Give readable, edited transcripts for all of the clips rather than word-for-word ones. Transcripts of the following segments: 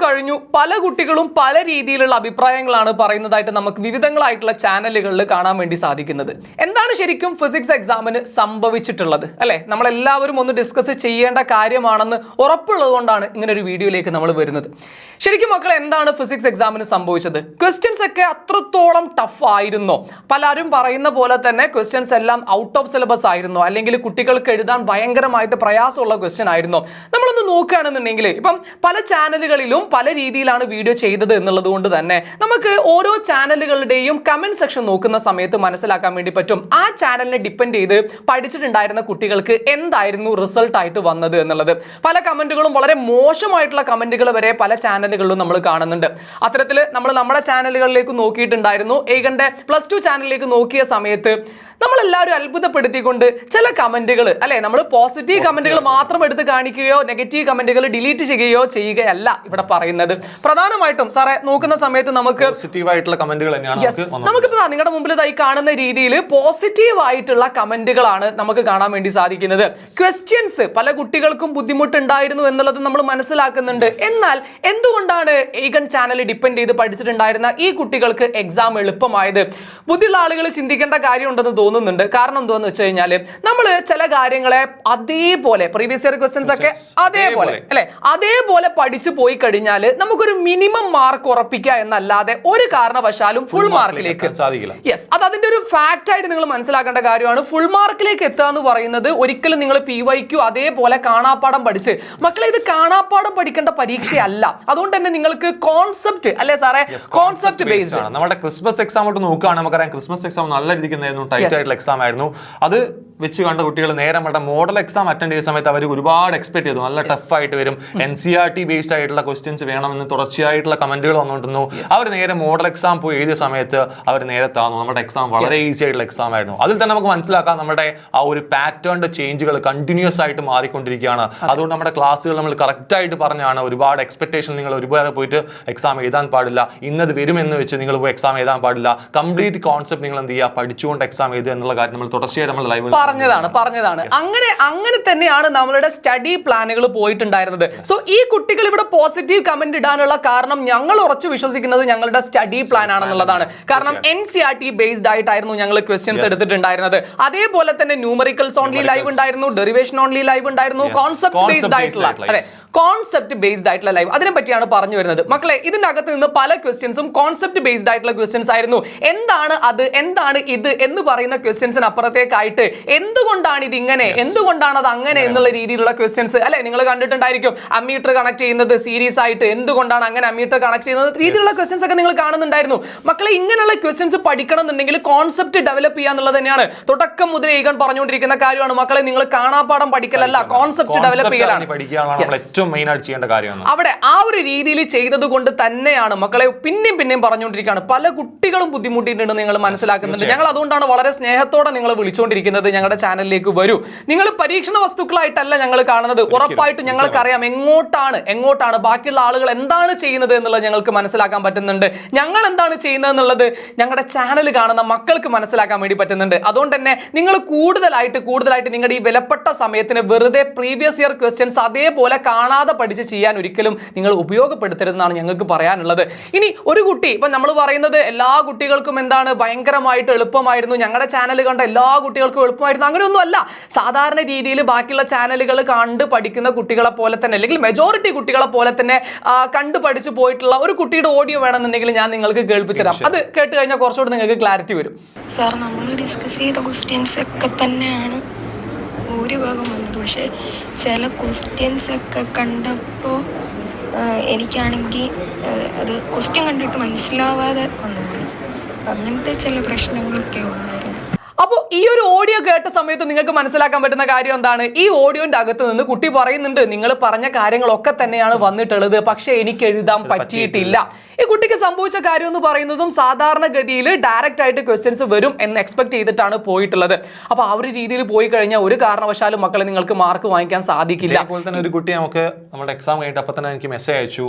കഴിഞ്ഞു. പല കുട്ടികളും പല രീതിയിലുള്ള അഭിപ്രായങ്ങളാണ് പറയുന്നതായിട്ട് നമുക്ക് വിവിധങ്ങളായിട്ടുള്ള ചാനലുകളിൽ കാണാൻ വേണ്ടി സാധിക്കുന്നത്. എന്താണ് ശരിക്കും ഫിസിക്സ് എക്സാമിന് സംഭവിച്ചിട്ടുള്ളത് അല്ലെ? നമ്മളെല്ലാവരും ഒന്ന് ഡിസ്കസ് ചെയ്യേണ്ട കാര്യമാണെന്ന് ഉറപ്പുള്ളത് കൊണ്ടാണ് ഇങ്ങനെ ഒരു വീഡിയോയിലേക്ക് നമ്മൾ വരുന്നത്. ശരിക്കും മക്കൾ, എന്താണ് ഫിസിക്സ് എക്സാമിന് സംഭവിച്ചത്? ക്വസ്റ്റ്യൻസ് ഒക്കെ അത്രത്തോളം ടഫ് ആയിരുന്നോ? പലരും പറയുന്ന പോലെ തന്നെ ക്വസ്റ്റ്യൻസ് എല്ലാം ഔട്ട് ഓഫ് സിലബസ് ആയിരുന്നോ, അല്ലെങ്കിൽ കുട്ടികൾക്ക് എഴുതാൻ ഭയങ്കരമായിട്ട് പ്രയാസമുള്ള ക്വസ്റ്റ്യൻ ആയിരുന്നോ? നമ്മളൊന്ന് നോക്കുകയാണെന്നുണ്ടെങ്കിൽ ഇപ്പം പല ചാനലുകളിലും പല രീതിയിലാണ് വീഡിയോ ചെയ്തത് എന്നുള്ളത് കൊണ്ട് തന്നെ നമുക്ക് ഓരോ ചാനലുകളുടെയും കമന്റ് സെക്ഷൻ നോക്കുന്ന സമയത്ത് മനസ്സിലാക്കാൻ വേണ്ടി പറ്റും ആ ചാനലിനെ ഡിപ്പെൻഡ് ചെയ്ത് പഠിച്ചിട്ടുണ്ടായിരുന്ന കുട്ടികൾക്ക് എന്തായിരുന്നു റിസൾട്ട് ആയിട്ട് വന്നത് എന്നുള്ളത്. പല കമന്റുകളും വളരെ മോശമായിട്ടുള്ള കമന്റുകൾ വരെ പല ചാനലുകളിലും നമ്മൾ കാണുന്നുണ്ട്. അത്തരത്തിൽ നമ്മൾ നമ്മുടെ ചാനലുകളിലേക്ക് നോക്കിയിട്ടുണ്ടായിരുന്നു. ഏകന്റെ +2 ചാനലിലേക്ക് നോക്കിയ സമയത്ത് നമ്മളെല്ലാവരും അത്ഭുതപ്പെടുത്തിക്കൊണ്ട് ചില കമന്റുകൾ അല്ലെ, നമ്മൾ പോസിറ്റീവ് കമന്റുകൾ മാത്രം എടുത്ത് കാണിക്കുകയോ നെഗറ്റീവ് കമന്റുകൾ ഡിലീറ്റ് ചെയ്യുകയോ ചെയ്യുകയല്ല ഇവിടെ പറയുന്നത്. പ്രധാനമായിട്ടും സാറേ നോക്കുന്ന സമയത്ത് നമുക്ക് പോസിറ്റീവ് ആയിട്ടുള്ള കമന്റുകൾ നമുക്കിപ്പോ നിങ്ങളുടെ മുമ്പിൽ ഇതായി കാണുന്ന രീതിയിൽ പോസിറ്റീവ് ആയിട്ടുള്ള കമന്റുകളാണ് നമുക്ക് കാണാൻ വേണ്ടി സാധിക്കുന്നത്. ക്വസ്റ്റ്യൻസ് പല കുട്ടികൾക്കും ബുദ്ധിമുട്ടുണ്ടായിരുന്നു എന്നുള്ളത് നമ്മൾ മനസ്സിലാക്കുന്നുണ്ട്. എന്നാൽ എന്തുകൊണ്ടാണ് ഏകൻ ചാനൽ ഡിപ്പെൻഡ് ചെയ്ത് പഠിച്ചിട്ടുണ്ടായിരുന്ന ഈ കുട്ടികൾക്ക് എക്സാം എളുപ്പമായത്? ബുദ്ധിയുള്ള ആളുകൾ ചിന്തിക്കേണ്ട കാര്യമുണ്ടെന്ന് തോന്നുന്നുണ്ട്. കാരണം എന്താണെന്ന് വെച്ച് കഴിഞ്ഞാൽ നമ്മൾ ചില കാര്യങ്ങളെ അതേപോലെ പ്രീവിയസ് ഇയർ ക്വസ്റ്റ്യൻസ് ഒക്കെ അതേപോലെ അല്ലെ അതേപോലെ പഠിച്ചു പോയി കഴിഞ്ഞാൽ നമുക്കൊരു മിനിമം മാർക്ക് ഉറപ്പിക്കുക എന്നല്ലാതെ ഒരു കാരണവശാലും ഫുൾ മാർക്കിലേക്ക് സാധിക്കില്ല. യെസ്, അത് അതിന്റെ ഒരു ഫാക്ട് ആയിട്ട് നിങ്ങൾ മനസ്സിലാക്കേണ്ട കാര്യമാണ്. ഫുൾ മാർക്കിലേക്ക് എത്തുക എന്ന് പറയുന്നത് ഒരിക്കലും നിങ്ങൾ PYQ അതേപോലെ കാണാപ്പാഠം പഠിച്ച് മക്കളെ, ഇത് കാണാപ്പാഠം പഠിക്കേണ്ട പരീക്ഷയല്ല. അതുകൊണ്ട് തന്നെ നിങ്ങൾക്ക് കോൺസെപ്റ്റ് അല്ലെ സാറേ, കോൺസെപ്റ്റ് ബേസ്ഡ് ആണ്. നമ്മുടെ ക്രിസ്മസ് എക്സാം കൊണ്ട് നോക്കുകയാണെങ്കിൽ നമുക്കറിയാം ക്രിസ്മസ് എക്സാം നല്ല രീതിക്ക് ടൈറ്റ് ആയിട്ടുള്ള എക്സാം ആയിരുന്നു. അത് വെച്ച് കണ്ട കുട്ടികൾ നേരെ നമ്മുടെ മോഡൽ എക്സാം അറ്റൻഡ് ചെയ്യുന്ന സമയത്ത് അവർ ഒരുപാട് എക്സ്പെക്ട് ചെയ്തു നല്ല ടഫ് ആയിട്ട് വരും, NCERT ബേസ്ഡ് ആയിട്ടുള്ള ക്വസ്റ്റ്യൻസ് വേണമെന്ന് തുടർച്ചയായിട്ടുള്ള കമന്റുകൾ വന്നുകൊണ്ടിരുന്നു. അവർ നേരെ മോഡൽ എക്സാം പോയി എഴുതിയ സമയത്ത് അവർ നേരെ താന്നു. നമ്മുടെ എക്സാം വളരെ ഈസി ആയിട്ടുള്ള എക്സാം ആയിരുന്നു. അതിൽ തന്നെ നമുക്ക് മനസ്സിലാക്കാം നമ്മുടെ ആ ഒരു പാറ്റേണിന്റെ ചേഞ്ചുകൾ കണ്ടിന്യൂസ് ആയിട്ട് മാറിക്കൊണ്ടിരിക്കുകയാണ്. അതുകൊണ്ട് നമ്മുടെ ക്ലാസ്സുകൾ നമ്മൾ കറക്റ്റ് ആയിട്ട് പറഞ്ഞാണ് ഒരുപാട് എക്സ്പെക്ടേഷൻ നിങ്ങൾ ഒരുപാട് പോയിട്ട് എക്സാം എഴുതാൻ പാടില്ല, ഇന്നത് വരുമെന്ന് വെച്ച് നിങ്ങൾ പോയി എക്സാം എഴുതാൻ പാടില്ല. കംപ്ലീറ്റ് കോൺസെപ്റ്റ് നിങ്ങൾ എന്ത് ചെയ്യുക, പഠിച്ചുകൊണ്ട് എക്സാം എഴുതുക എന്നുള്ള കാര്യം നമ്മൾ തുടർച്ചയായിട്ട് നമ്മൾ ലൈവ് പറഞ്ഞതാണ്. അങ്ങനെ തന്നെയാണ് നമ്മളുടെ സ്റ്റഡി പ്ലാനുകൾ പോയിട്ടുണ്ടായിരുന്നത്. സോ ഈ കുട്ടികൾ ഇവിടെ പോസിറ്റീവ് കമന്റ് ഇടാനുള്ള കാരണം ഞങ്ങൾ ഉറച്ചു വിശ്വസിക്കുന്നത് ഞങ്ങളുടെ സ്റ്റഡി പ്ലാൻ ആണെന്നുള്ളതാണ്. കാരണം NCERT ബേസ്ഡ് ആയിട്ടായിരുന്നു ഞങ്ങൾ ക്വസ്റ്റ്യൻസ് എടുത്തിട്ടുണ്ടായിരുന്നത്. അതേപോലെ തന്നെ ന്യൂമറിക്കൽസ് ഓൺലി ലൈവ് ഉണ്ടായിരുന്നു, ഡെറിവേഷൻ ഓൺലി ലൈവ് ഉണ്ടായിരുന്നു, കോൺസെപ്റ്റ് ബേസ്ഡ് ആയിട്ടുള്ള അല്ലെ കോൺസെപ്റ്റ് ബേസ്ഡ് ആയിട്ടുള്ള ലൈവ്, അതിനെ പറ്റിയാണ് പറഞ്ഞു വരുന്നത്. മക്കളെ, ഇതിനകത്ത് നിന്ന് പല ക്വസ്റ്റ്യൻസും കോൺസെപ്റ്റ് ബേസ്ഡ് ആയിട്ടുള്ള ക്വസ്റ്റ്യൻസ് ആയിരുന്നു. എന്താണ് അത്, എന്താണ് ഇത് എന്ന് പറയുന്ന ക്വസ്റ്റ്യൻസിന് അപ്പുറത്തേക്കായിട്ട് എന്തുകൊണ്ടാണ് ഇത് ഇങ്ങനെ, എന്തുകൊണ്ടാണ് അത് അങ്ങനെ എന്നുള്ള രീതിയിലുള്ള ക്വസ്റ്റ്യൻസ് അല്ലെ നിങ്ങൾ കണ്ടിട്ടുണ്ടായിരിക്കും. അമ്മീറ്റർ കണക്ട് ചെയ്യുന്നത് സീരീസ് ആയിട്ട് എന്തുകൊണ്ടാണ് അങ്ങനെ അമ്മീറ്റർ കണക്ട് ചെയ്യുന്നത് രീതിയിലുള്ള ക്വസ്റ്റ്യൻസ് ഒക്കെ നിങ്ങൾ കാണുന്നുണ്ടായിരുന്നു. മക്കളെ, ഇങ്ങനെയുള്ള ക്വസ്റ്റ്യൻസ് പഠിക്കണം എന്നുണ്ടെങ്കിൽ കോൺസെപ്റ്റ് ഡെവലപ്പ് ചെയ്യുക എന്നുള്ളത് തന്നെയാണ് തുടക്കം മുതൽ ഏകൻ പറഞ്ഞുകൊണ്ടിരിക്കുന്ന കാര്യമാണ്. മക്കളെ, നിങ്ങൾ കാണാപ്പാഠം പഠിക്കലല്ല, കോൺസെപ്റ്റ് ഡെവലപ്പ് ചെയ്യലാണ് ഏറ്റവും മെയിൻ ആയിട്ട് ചെയ്യേണ്ട കാര്യമാണ്. അവിടെ ആ ഒരു രീതിയിൽ ചെയ്തത് കൊണ്ട് തന്നെയാണ് മക്കളെ പിന്നെയും പറഞ്ഞുകൊണ്ടിരിക്കുകയാണ് പല കുട്ടികളും ബുദ്ധിമുട്ടിയിട്ടുണ്ടെന്ന് നിങ്ങൾ മനസ്സിലാക്കുന്നുണ്ട്. ഞങ്ങൾ അതുകൊണ്ടാണ് വളരെ സ്നേഹത്തോടെ നിങ്ങൾ വിളിച്ചുകൊണ്ടിരിക്കുന്നത് ഞങ്ങളുടെ ചാനലിലേക്ക് വരൂ. നിങ്ങൾ പരീക്ഷണ വസ്തുക്കളായിട്ടല്ല ഞങ്ങൾ കാണുന്നത്. ഉറപ്പായിട്ടും ഞങ്ങൾക്കറിയാം എങ്ങോട്ടാണ് ബാക്കിയുള്ള ആളുകൾ എന്താണ് ചെയ്യുന്നത് എന്നുള്ളത് ഞങ്ങൾക്ക് മനസ്സിലാക്കാൻ പറ്റുന്നുണ്ട്. ഞങ്ങൾ എന്താണ് ചെയ്യുന്നത് എന്നുള്ളത് ഞങ്ങളുടെ ചാനൽ കാണുന്ന മക്കൾക്ക് മനസ്സിലാക്കാൻ വേണ്ടി പറ്റുന്നുണ്ട്. അതുകൊണ്ട് തന്നെ നിങ്ങൾ കൂടുതലായിട്ട് നിങ്ങളുടെ ഈ വിലപ്പെട്ട സമയത്തിന് വെറുതെ പ്രീവിയസ് ഇയർ ക്വസ്റ്റ്യൻസ് അതേപോലെ കാണാതെ പഠിച്ച് ചെയ്യാൻ ഒരിക്കലും നിങ്ങൾ ഉപയോഗപ്പെടുത്തരുതെന്നാണ് ഞങ്ങൾക്ക് പറയാനുള്ളത്. ഇനി ഒരു കുട്ടി ഇപ്പൊ നമ്മൾ പറയുന്നത് എല്ലാ കുട്ടികൾക്കും എന്താണ് ഭയങ്കരമായിട്ട് എളുപ്പമായിരുന്നു, ഞങ്ങളുടെ ചാനൽ കണ്ട എല്ലാ കുട്ടികൾക്കും എളുപ്പമായിരുന്നു, അങ്ങനെയൊന്നും അല്ല. സാധാരണ രീതിയിൽ ബാക്കിയുള്ള ചാനലുകൾ കണ്ട് പഠിക്കുന്ന കുട്ടികളെ പോലെ തന്നെ അല്ലെങ്കിൽ മെജോറിറ്റി കുട്ടികളെ പോലെ തന്നെ കണ്ടു പഠിച്ചു പോയിട്ടുള്ള ഒരു കുട്ടിയുടെ ഓഡിയോ വേണമെന്നുണ്ടെങ്കിൽ ഞാൻ നിങ്ങൾക്ക് കേൾപ്പിച്ചു തരാം. അത് കേട്ട് കഴിഞ്ഞാൽ കുറച്ചുകൂടി നിങ്ങൾക്ക് ക്ലാരിറ്റി വരും. സാർ, നമ്മൾ ഡിസ്കസ് ചെയ്ത ക്വസ്റ്റ്യൻസ് ഒക്കെ തന്നെയാണ് ഭൂരിഭാഗം വന്നത്. പക്ഷേ ചില ക്വസ്റ്റ്യൻസ് ഒക്കെ കണ്ടപ്പോൾ എനിക്കാണെങ്കിൽ അത് ക്വസ്റ്റ്യൻ കണ്ടിട്ട് മനസ്സിലാവാതെ വന്നത്, അങ്ങനത്തെ ചില പ്രശ്നങ്ങളൊക്കെ ഉണ്ടായിരുന്നു. അപ്പോൾ ഈ ഒരു ഓഡിയോ കേട്ട സമയത്ത് നിങ്ങൾക്ക് മനസ്സിലാക്കാൻ പറ്റുന്ന കാര്യം എന്താണ്? ഈ ഓഡിയോന്റെ അകത്ത് നിന്ന് കുട്ടി പറയുന്നുണ്ട്, നിങ്ങൾ പറഞ്ഞ കാര്യങ്ങളൊക്കെ തന്നെയാണ് വന്നിട്ടുള്ളത്, പക്ഷെ എനിക്ക് എഴുതാൻ പറ്റിയിട്ടില്ല. ഈ കുട്ടിക്ക് സംഭവിച്ച കാര്യം എന്ന് പറയുന്നതും സാധാരണഗതിയിൽ ഡയറക്റ്റ് ആയിട്ട് ക്വസ്റ്റ്യൻസ് വരും എന്ന് എക്സ്പെക്ട് ചെയ്തിട്ടാണ് പോയിട്ടുള്ളത്. അപ്പൊ ആ ഒരു രീതിയിൽ പോയി കഴിഞ്ഞാൽ ഒരു കാരണവശാലും മക്കളെ നിങ്ങൾക്ക് മാർക്ക് വാങ്ങിക്കാൻ സാധിക്കില്ല. അതുപോലെ തന്നെ ഒരു കുട്ടി നമുക്ക് നമ്മുടെ എക്സാം കഴിഞ്ഞിട്ട് അപ്പൊ തന്നെ എനിക്ക് മെസ്സേജ് അയച്ചു,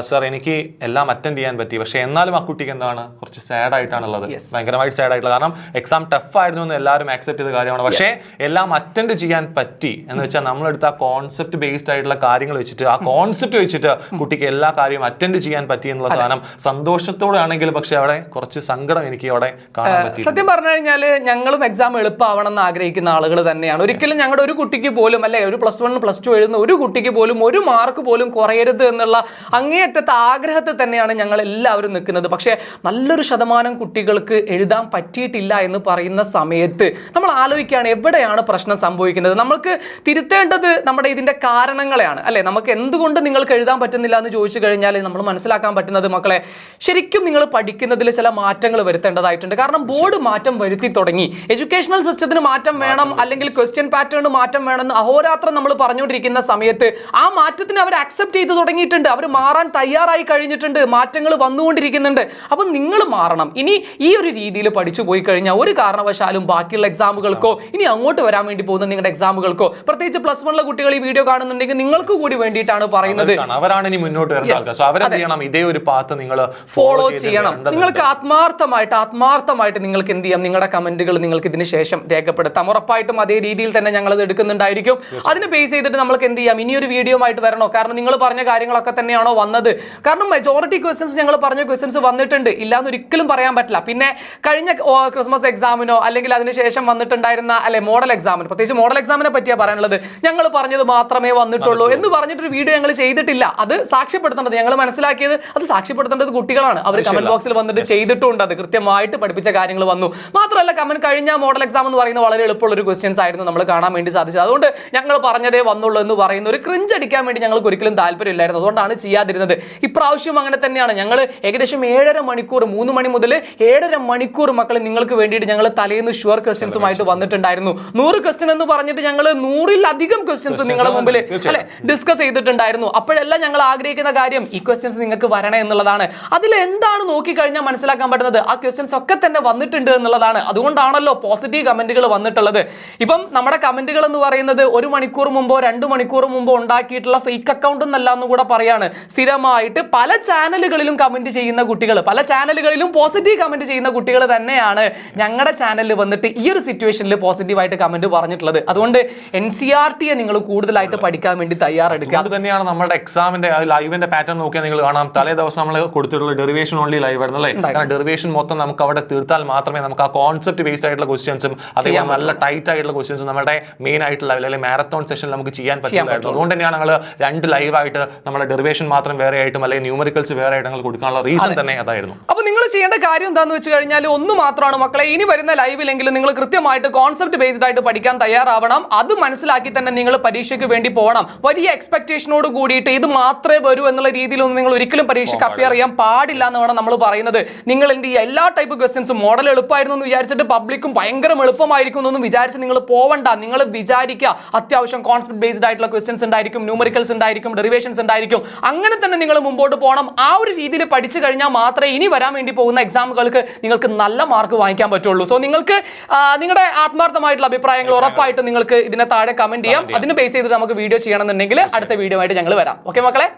സർ എനിക്ക് എല്ലാം അറ്റൻഡ് ചെയ്യാൻ പറ്റി, പക്ഷെ എന്നാലും ആ കുട്ടിക്ക് എന്താണ് കുറച്ച് സാഡ് ആയിട്ടാണുള്ളത്, ഭയങ്കരമായിട്ട് സാഡ് ആയിട്ടുള്ളത്. കാരണം എക്സാം ടഫ് ആയിരുന്നു എന്ന് പറയുന്നത് എല്ലാവരും ആക്സെപ്റ്റ് ചെയ്ത കാര്യമാണ്. പക്ഷേ എല്ലാം അറ്റൻഡ് ചെയ്യാൻ പറ്റി എന്ന് വെച്ചാൽ നമ്മളെടുത്ത ആ കോൺസെപ്റ്റ് ബേസ്ഡ് ആയിട്ടുള്ള കാര്യങ്ങൾ വെച്ചിട്ട് ആ കോൺസെപ്റ്റ് വെച്ചിട്ട് കുട്ടിക്ക് എല്ലാ കാര്യവും അറ്റൻഡ് ചെയ്യാൻ പറ്റി എന്നുള്ള സാധനം സന്തോഷത്തോടെ ആണെങ്കിൽ, പക്ഷെ അവിടെ കുറച്ച് സങ്കടം എനിക്ക് അവിടെ കാണാൻ പറ്റി. സത്യം പറഞ്ഞു കഴിഞ്ഞാൽ ഞങ്ങളും എക്സാം എളുപ്പമാവണം എന്ന് ആഗ്രഹിക്കുന്ന ആളുകൾ തന്നെയാണ്. ഒരിക്കലും ഞങ്ങളുടെ ഒരു കുട്ടിക്ക് പോലും അല്ലെ ഒരു +1 +2 എഴുതുന്ന ഒരു കുട്ടിക്ക് പോലും ഒരു മാർക്ക് പോലും കുറയരുത് എന്നുള്ള അങ്ങേയറ്റത്തെ ആഗ്രഹത്തിൽ തന്നെയാണ് ഞങ്ങൾ എല്ലാവരും നിൽക്കുന്നത്. പക്ഷേ നല്ലൊരു ശതമാനം കുട്ടികൾക്ക് എഴുതാൻ പറ്റിയിട്ടില്ല എന്ന് പറയുന്ന സമയത്ത് നമ്മൾ ആലോചിക്കുകയാണ് എവിടെയാണ് പ്രശ്നം സംഭവിക്കുന്നത്. നമ്മൾക്ക് തിരുത്തേണ്ടത് നമ്മുടെ ഇതിന്റെ കാരണങ്ങളെയാണ് അല്ലെ. നമുക്ക് എന്തുകൊണ്ട് നിങ്ങൾക്ക് എഴുതാൻ പറ്റുന്നില്ല എന്ന് ചോദിച്ചു കഴിഞ്ഞാൽ നമ്മൾ മനസ്സിലാക്കാൻ പറ്റുന്നത്, മക്കളെ ശരിക്കും നിങ്ങൾ പഠിക്കുന്നതിൽ ചില മാറ്റങ്ങൾ വരുത്തേണ്ടതായിട്ടുണ്ട്. കാരണം ബോർഡ് മാറ്റം വരുത്തി തുടങ്ങി. എഡ്യൂക്കേഷണൽ സിസ്റ്റത്തിന് മാറ്റം വേണം, അല്ലെങ്കിൽ ക്വസ്റ്റ്യൻ പാറ്റേൺ മാറ്റം വേണമെന്ന് അഹോരാത്രം നമ്മൾ പറഞ്ഞുകൊണ്ടിരിക്കുന്ന സമയത്ത് ആ മാറ്റത്തിന് അവർ അക്സെപ്റ്റ് ചെയ്ത് തുടങ്ങിയിട്ടുണ്ട്. അവർ മാറാൻ തയ്യാറായി കഴിഞ്ഞിട്ടുണ്ട്. മാറ്റങ്ങൾ വന്നുകൊണ്ടിരിക്കുന്നുണ്ട്. അപ്പൊ നിങ്ങൾ മാറണം. ഇനി ഈ ഒരു രീതിയിൽ പഠിച്ചു പോയി കഴിഞ്ഞാൽ ഒരു കാരണവശാലും ബാക്കിയുള്ള എക്സാമുകൾക്കോ ഇനി അങ്ങോട്ട് വരാൻ വേണ്ടി പോകുന്ന നിങ്ങളുടെ എക്സാമുകൾക്കോ, പ്രത്യേകിച്ച് +1 കുട്ടികൾ ഈ വീഡിയോ കാണുന്നുണ്ടെങ്കിൽ നിങ്ങൾക്ക് കൂടി വേണ്ടിയിട്ടാണ് പറയുന്നത്. അവരാണ് ഇനി മുന്നോട്ട് വരേണ്ട. ഇതേ ഒരു പാത്ത് നിങ്ങൾ ഫോളോ ചെയ്യണം. നിങ്ങൾക്ക് ആത്മാർത്ഥമായിട്ട് നിങ്ങൾക്ക് എന്ത് ചെയ്യാം, നിങ്ങളുടെ കമന്റുകൾ നിങ്ങൾക്ക് ഇതിന് ശേഷം രേഖപ്പെടുത്താം. ഉറപ്പായിട്ടും അതേ രീതിയിൽ തന്നെ ഞങ്ങൾ അത് എടുക്കുന്നുണ്ടായിരിക്കും. അതിന് ബേസ് ചെയ്തിട്ട് നമ്മൾക്ക് എന്ത് ചെയ്യാം, ഇനിയൊരു വീഡിയോ ആയിട്ട് വരണോ? കാരണം നിങ്ങൾ പറഞ്ഞ കാര്യങ്ങളൊക്കെ തന്നെയാണോ വന്നത്? കാരണം മെജോറിറ്റി ക്വസ്റ്റ്യൻസ് ഞങ്ങൾ പറഞ്ഞ ക്വസ്റ്റ്യൻസ് വന്നിട്ടുണ്ട്, ഇല്ലാന്ന് ഒരിക്കലും പറയാൻ പറ്റില്ല. പിന്നെ കഴിഞ്ഞ ക്രിസ്മസ് എക്സാമിനോ അല്ലെങ്കിൽ അതിനുശേഷം വന്നിട്ടുണ്ടായിരുന്ന അല്ലെ മോഡൽ എക്സാമിന്, പ്രത്യേകിച്ച് മോഡൽ എക്സാമിനെ പറ്റിയാ പറയാനുള്ളത്, ഞങ്ങൾ പറഞ്ഞത് മാത്രമേ വന്നിട്ടുള്ളൂ എന്ന് പറഞ്ഞിട്ടൊരു വീഡിയോ ഞങ്ങൾ ചെയ്തിട്ടില്ല. അത് സാക്ഷ്യപ്പെടുത്തേണ്ടത്, ഞങ്ങൾ മനസ്സിലാക്കിയത് അത് സാക്ഷ്യപ്പെടുത്തേണ്ടത് കുട്ടികളാണ്. അവർ കമന്റ് ബോക്സിൽ വന്നിട്ട് ചെയ്തിട്ടുണ്ട്. അത് കൃത്യമായിട്ട് പഠിപ്പിച്ച കാര്യങ്ങൾ വന്നു. മാത്രമല്ല കമന്റ് കഴിഞ്ഞ മോഡൽ എക്സാം എന്ന് പറയുന്നത് വളരെ എളുപ്പമുള്ള ഒരു ക്വസ്റ്റ്യൻസ് ആയിരുന്നു നമ്മൾ കാണാൻ വേണ്ടി സാധിച്ചത്. അതുകൊണ്ട് ഞങ്ങൾ പറഞ്ഞതേ വന്നുള്ളൂ എന്ന് പറയുന്ന ഒരു ക്രിഞ്ച് അടിക്കാൻ വേണ്ടി ഞങ്ങൾക്ക് ഒരിക്കലും താല്പര്യമില്ലായിരുന്നു. അതുകൊണ്ടാണ് ചെയ്യാതിരുന്നത്. ഇപ്രാവശ്യം അങ്ങനെ തന്നെയാണ്. ഞങ്ങൾ ഏകദേശം 7.5 മണിക്കൂർ, 3 മണി മുതൽ 7.5 മണിക്കൂർ മക്കൾ നിങ്ങൾക്ക് വേണ്ടിയിട്ട് ഞങ്ങൾ തലേന്ന് ഷുവർ ക്വസ്റ്റ്യൻസുമായിട്ട് വന്നിട്ടുണ്ടായിരുന്നു. 100 ക്വസ്റ്റ്യൻ എന്ന് പറഞ്ഞിട്ട് ഞങ്ങൾ 100-ലധികം ക്വസ്റ്റ്യൻസ് നിങ്ങളുടെ മുമ്പിൽ അല്ലെ ഡിസ്കസ് ചെയ്തിട്ടുണ്ടായിരുന്നു. അപ്പോഴെല്ലാം ഞങ്ങൾ ആഗ്രഹിക്കുന്ന കാര്യം ഈ ക്വസ്റ്റ്യൻസ് നിങ്ങൾക്ക് വരണേ എന്നുള്ളതാണ്. അതിൽ എന്താണ് നോക്കിക്കഴിഞ്ഞാൽ മനസ്സിലാക്കാൻ പറ്റുന്നത്, ആ ക്വസ്റ്റ്യൻസ് ഒക്കെ തന്നെ വന്നിട്ടുണ്ട് എന്നുള്ളതാണ്. അതുകൊണ്ടാണല്ലോ പോസിറ്റീവ് കമന്റുകൾ വന്നിട്ടുള്ളത്. ഇപ്പം നമ്മുടെ കമന്റുകൾ എന്ന് പറയുന്നത് 1 മണിക്കൂർ മുമ്പോ 2 മണിക്കൂർ മുമ്പോ ഉണ്ടാക്കിയിട്ടുള്ള ഫേക്ക് അക്കൗണ്ട് എന്നല്ല എന്ന് കൂടെ പറയാണ്. സ്ഥിരമായിട്ട് പല ചാനലുകളിലും കമന്റ് ചെയ്യുന്ന കുട്ടികൾ, പല ചാനലുകളിലും പോസിറ്റീവ് കമന്റ് ചെയ്യുന്ന കുട്ടികൾ തന്നെയാണ് ഞങ്ങളുടെ ചാനലിൽ വന്നിട്ട് ഈ ഒരു സിറ്റുവേഷനിൽ പോസിറ്റീവായിട്ട് കമന്റ് പറഞ്ഞിട്ടുള്ളത്. അതുകൊണ്ട് NCERT നിങ്ങൾ കൂടുതലായിട്ട് പഠിക്കാൻ വേണ്ടി തയ്യാറെടുക്കുക. അത് തന്നെയാണ് നമ്മുടെ എക്സാമിന്റെ ലൈവിന്റെ പാറ്റേൺ നോക്കിയാൽ നിങ്ങൾ കാണാം. തലേ ദിവസം നമ്മൾ കൊടുത്തിട്ടുള്ള ഡെറിവേഷൻ ഓൺലി ലൈവ് ആയിരുന്നു അല്ലേ. കാരണം ഡെറിവേഷൻ മൊത്തം നമുക്ക് അവിടെ തീർത്താൽ മാത്രമേ നമുക്ക് ആ കോൺസെപ്റ്റ് ബേസ്ഡ് ആയിട്ടുള്ള ക്വസ്റ്റ്യൻസും അതേപോലെ നല്ല ടൈറ്റ് ആയിട്ടുള്ള ക്വസ്റ്റ്യൻസും നമ്മുടെ മെയിൻ ആയിട്ടുള്ള അല്ലെങ്കിൽ മാരത്തോൺ സെഷനിൽ നമുക്ക് ചെയ്യാൻ പറ്റില്ലായിരുന്നു. അതുകൊണ്ട് തന്നെയാണ് ഞങ്ങൾ 2 ലൈവായിട്ട് നമ്മുടെ ഡെറിവേഷൻ മാത്രം വേറെ ആയിട്ടും അല്ലെങ്കിൽ ന്യൂമറിക്കൽസ് വേറെ ആയിട്ട് ഞങ്ങൾ കൊടുക്കാനുള്ള റീസൺ തന്നെ അതായിരുന്നു. അപ്പൊ നിങ്ങൾ ചെയ്യേണ്ട കാര്യം എന്താന്ന് വെച്ച് കഴിഞ്ഞാൽ ഒന്ന് മാത്രമാണ് മക്കളെ, ഇനി വരുന്ന ലൈവിലെങ്കിലും നിങ്ങൾ കൃത്യമായിട്ട് കോൺസെപ്റ്റ് ബേസ്ഡ് ആയിട്ട് പഠിക്കാൻ തയ്യാറാവണം. അത് മനസ്സിലാക്കി തന്നെ നിങ്ങൾ പരീക്ഷയ്ക്ക് വേണ്ടി പോകണം. വലിയ എക്സ്പെക്ടേഷനോട് കൂടിയിട്ട് ഇത് മാത്രമേ വരൂ എന്നുള്ള രീതിയിലൊന്നും നിങ്ങൾ ഒരിക്കലും പരീക്ഷയ്ക്ക് അപ്പിയർ ചെയ്യാൻ പാടില്ല എന്ന് വേണം നമ്മൾ പറയുന്നത്. നിങ്ങൾ എന്ത് ചെയ്യുക, എല്ലാ ടൈപ്പ് ക്വസ്റ്റ്യൻസും മോഡൽ എളുപ്പമായിരുന്നു എന്ന് വിചാരിച്ചിട്ട് പബ്ലിക്കും ഭയങ്കര എളുപ്പമായിരിക്കും എന്നൊന്നും വിചാരിച്ച് നിങ്ങൾ പോവണ്ട. നിങ്ങൾ വിചാരിക്കുക അത്യാവശ്യം കോൺസെപ്റ്റ് ബേസ്ഡ് ആയിട്ടുള്ള ക്വസ്റ്റ്യൻസ് ഉണ്ടായിരിക്കും, ന്യൂമറിക്കൽസ് ഉണ്ടായിരിക്കും, ഡെറിവേഷൻസ് ഉണ്ടായിരിക്കും. അങ്ങനെ തന്നെ നിങ്ങൾ മുമ്പോട്ട് പോകണം. ആ ഒരു രീതിയിൽ പഠിച്ചു കഴിഞ്ഞാൽ മാത്രമേ ഇനി വരാൻ വേണ്ടി പോകുന്ന എക്സാമുകൾക്ക് നിങ്ങൾക്ക് നല്ല മാർക്ക് വാങ്ങിക്കാൻ പറ്റുള്ളൂ. സോ നിങ്ങൾക്ക് നിങ്ങളുടെ ആത്മാർത്ഥമായിട്ടുള്ള അഭിപ്രായങ്ങൾ ഉറപ്പായിട്ടും നിങ്ങൾക്ക് ഇതിനെ താഴെ കമന്റ് ചെയ്യാം. അതിന് ബേസ് ചെയ്തിട്ട് നമുക്ക് വീഡിയോ ചെയ്യണമെന്നുണ്ടെങ്കിൽ അടുത്ത വീഡിയോ ആയിട്ട് ഞങ്ങൾ വരാം. ഓക്കെ മക്കളെ.